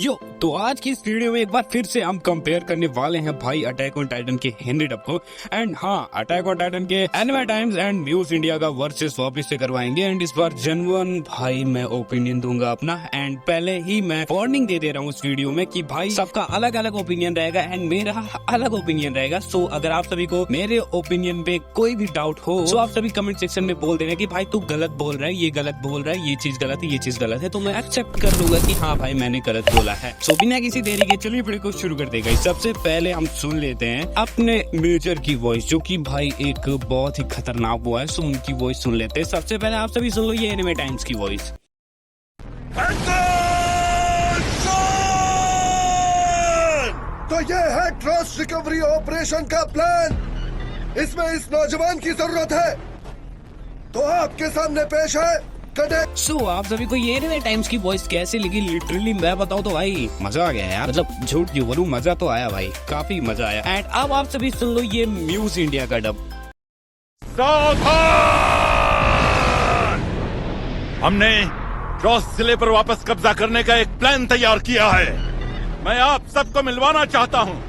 यो तो आज की इस वीडियो में एक बार फिर से हम कंपेयर करने वाले हैं भाई अटैक ऑन टाइटन के हेनरी डब को एंड हाँ अटैक ऑन टाइटन के Anime Times and Muse India का वर्सेस वापस से करवाएंगे एंड इस बार जेन्युइन भाई मैं ओपिनियन दूंगा अपना एंड पहले ही मैं वार्निंग दे रहा हूँ इस वीडियो में कि भाई सबका अलग अलग ओपिनियन रहेगा एंड मेरा अलग ओपिनियन रहेगा। सो अगर आप सभी को मेरे ओपिनियन पे कोई भी डाउट हो तो आप सभी कमेंट सेक्शन में बोल देना कि भाई तू गलत बोल रहा है, ये गलत बोल रहा है, ये चीज गलत है, ये चीज गलत है, तो मैं एक्सेप्ट कर लूंगा कि हाँ भाई मैंने गलत बोला है। सो बिना किसी देरी के चलिए वीडियो को शुरू कर देगा। सबसे पहले हम सुन लेते हैं अपने मेजर की वॉइस जो कि भाई एक बहुत ही खतरनाक वो है। सो उनकी वॉइस सुन लेते हैं। सबसे पहले आप सभी सुन लो ये एनिमे टाइम्स की वॉइस। तो ये है ट्रस्ट रिकवरी ऑपरेशन का प्लान। इसमें इस नौजवान की जरूरत है। तो आपके सामने पेश है कैडेट। सो आप सभी को ये एनिमे टाइम्स की वॉइस कैसी लगी? लिटरली मैं बताऊं तो भाई मजा आ गया यार, मतलब झूठ क्यों बोलूं, मजा तो आया भाई, काफी मजा आया। एंड अब आप सभी सुन लो ये म्यूज इंडिया का डब। सावधान! हमने क्रॉस जिले पर वापस कब्जा करने का एक प्लान तैयार किया है। मैं आप सबको मिलवाना चाहता हूँ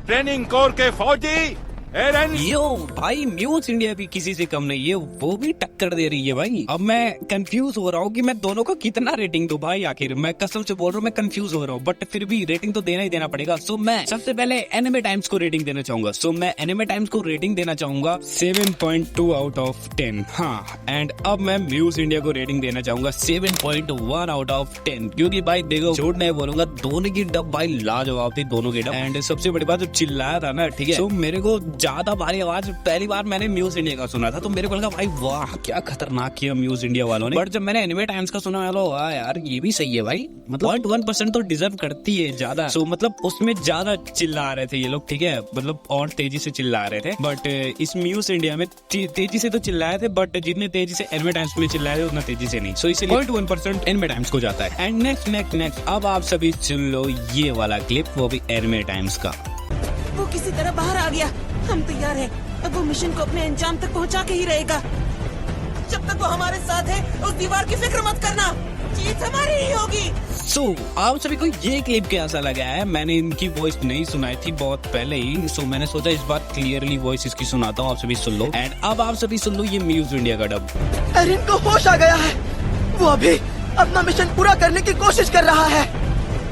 ट्रेनिंग कोर के फौजी एरन। यो भाई म्यूज इंडिया भी किसी से कम नहीं है, वो भी टक्कर दे रही है भाई। अब मैं कंफ्यूज हो रहा हूँ कि मैं दोनों को कितना रेटिंग दूं भाई। आखिर मैं कसम से बोल रहा हूँ, मैं कंफ्यूज हो रहा हूँ, बट फिर भी रेटिंग तो देना ही देना पड़ेगा। सो मैं सबसे पहले एनिमे टाइम्स को रेटिंग देना चाहूंगा। सो मैं एनिमे टाइम्स को रेटिंग देना चाहूंगा 7.2 आउट ऑफ 10। हाँ एंड अब मैं म्यूज इंडिया को रेटिंग देना चाहूंगा 7.1 आउट ऑफ 10, क्योंकि भाई देखो झूठ नहीं बोलूंगा, दोनों की डब भाई लाजवाब थी, दोनों की डब। एंड सबसे बड़ी बात जो चिल्लाया था ना, ठीक है, तो मेरे को ज्यादा भारी आवाज पहली बार मैंने म्यूज इंडिया का सुना था तो मेरे को लगा भाई वाह क्या खतरनाक किया म्यूज इंडिया वालों ने। बट जब मैंने एनिमे टाइम्स का सुना वाह यार ये भी सही है भाई, मतलब 0.1% तो डिजर्व करती है ज्यादा। सो मतलब उसमें ज्यादा चिल्ला रहे थे ये लोग, ठीक है, मतलब और तेजी से चिल्ला रहे थे। बट इस म्यूज इंडिया में तेजी से तो चिल्लाए थे, बट जितने तेजी से एनिमे टाइम्स में चिल्लाए थे उतना तेजी से नहीं। सो इसलिए 0.1% एनिमे टाइम्स को जाता है। एंड नेक्स्ट अब आप सभी सुन लो ये वाला क्लिप, वो भी एनिमे टाइम्स का। वो किसी तरह बाहर आ गया, हम तैयार हैं। अब वो मिशन को अपने अंजाम तक पहुंचा के ही रहेगा। जब तक वो हमारे साथ है उस दीवार की फिक्र मत करना, जीत हमारी ही होगी। सो आप सभी को ये क्लिप कैसा लगा है? मैंने इनकी वॉइस नहीं सुनाई थी बहुत पहले ही, सो मैंने सोचा इस बार क्लियरली वॉइस इसकी सुनाता हूँ, आप सभी सुन लो। एंड अब आप सभी सुन लो ये म्यूज इंडिया का डब। एरिन को होश आ गया है, वो अभी अपना मिशन पूरा करने की कोशिश कर रहा है।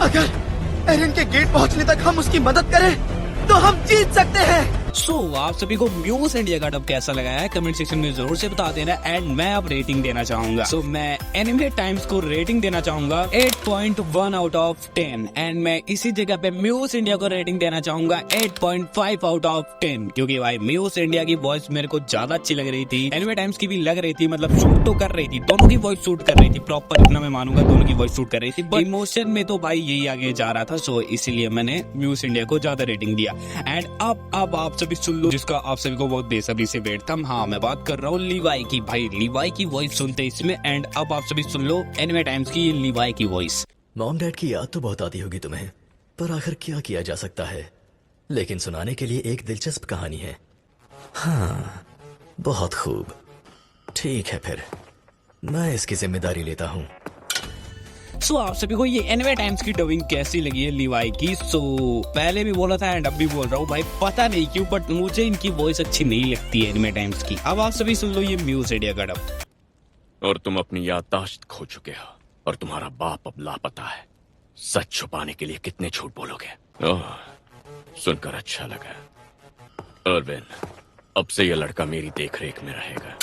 अगर एरिन के गेट पहुंचने तक हम उसकी मदद करें तो हम जीत सकते हैं। सो आप सभी को म्यूज इंडिया का डब कैसा लगा है कमेंट सेक्शन में जरूर से बता देना। एंड मैं अब रेटिंग देना चाहूंगा। सो मैं एनिमे टाइम्स को रेटिंग देना चाहूंगा 8.1 आउट ऑफ 10 एंड मैं इसी जगह पे म्यूज इंडिया को रेटिंग देना चाहूंगा 8.5 आउट ऑफ 10, क्योंकि भाई म्यूज इंडिया की वॉइस मेरे को ज्यादा अच्छी लग रही थी, एनिमे टाइम्स की भी लग रही थी, मतलब शूट तो कर रही थी, दोनों की वॉइस शूट कर रही थी प्रॉपर, इतना मैं मानूंगा, दोनों की वॉइस शूट कर रही थी। बट इमोशन में तो भाई यही आगे जा रहा था, सो इसीलिए मैंने म्यूज इंडिया को ज्यादा रेटिंग दिया। एंड अब आप सभी सुन लो जिसका आप सभी को बहुत बेसब्री से वेट था। हाँ मैं बात कर रहा हूँ लीवाई की। भाई लीवाई की वॉइस सुनते इसमें। एंड अब आप सभी सुन लो एनिमे टाइम्स की लीवाई की वॉइस। मॉम डैड की याद तो बहुत आती होगी तुम्हें, पर आखिर क्या किया जा सकता है। लेकिन सुनाने के लिए एक दिलचस्प कहानी है। हाँ बहुत खूब, ठीक है फिर मैं इसकी जिम्मेदारी लेता हूँ। सो आप सभी को ये एनिमे टाइम्स की डबिंग कैसी लगी है लीवाई की? सो पहले भी बोला था एंड अब भी बोल रहा हूँ भाई, पता नहीं क्यों बट मुझे इनकी वॉइस अच्छी नहीं लगती है एनिमे टाइम्स की। अब आप सभी सुन लो ये म्यूज इंडिया का डब। और तुम अपनी याददाश्त खो चुके हो और तुम्हारा बाप अब लापता है। सच छुपाने के लिए कितने झूठ बोलोगे? ओह सुनकर अच्छा लगा। अर्विन अब से यह लड़का मेरी देखरेख में रहेगा।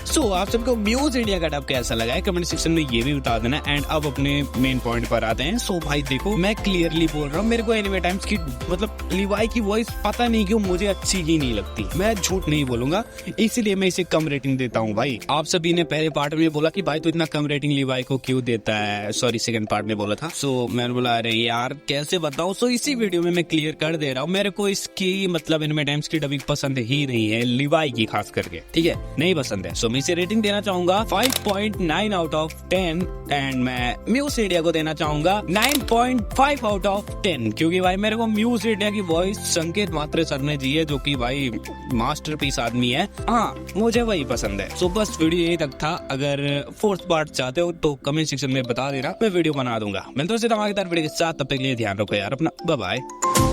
सो आप सबको म्यूज इंडिया का डब कैसा लगा है कमेंट सेक्शन में ये भी बता देना। एंड अब अपने मेन पॉइंट पर आते हैं। सो भाई देखो मैं क्लियरली बोल रहा हूँ, मेरे को एनिमे टाइम्स की मतलब लीवाई की वॉइस पता नहीं क्यों मुझे अच्छी ही नहीं लगती, मैं झूठ नहीं बोलूंगा, इसीलिए मैं इसे कम रेटिंग देता हूँ। भाई आप सभी ने पहले पार्ट में बोला कि भाई तो इतना कम रेटिंग लीवाई को क्यों देता है, सॉरी सेकंड पार्ट में बोला था। सो मैंने बोला अरे यार कैसे बताऊं। सो इसी वीडियो में मैं क्लियर कर दे रहा हूँ, मेरे को इसकी मतलब एनिमे टाइम्स की डबिंग पसंद ही नहीं है, लीवाई की खास करके, ठीक है, नहीं पसंद है। सो मैं इसे रेटिंग देना चाहूंगा 5.9 आउट ऑफ 10 एंड मैं म्यूज इंडिया को देना चाहूंगा 9.5 आउट ऑफ 10 क्योंकि भाई मेरे को म्यूज इंडिया की वॉइस संकेत मात्रे सर ने दी है जो कि भाई मास्टरपीस आदमी है। हाँ मुझे वही पसंद है। सो बस वीडियो यही तक था। अगर फोर्थ पार्ट चाहते हो तो कमेंट सेक्शन में बता देना, मैं वीडियो बना दूंगा। मैं तो धमाकेदार वीडियो के साथ, तब तक के लिए ध्यान रखो यार अपना, बाय बाय।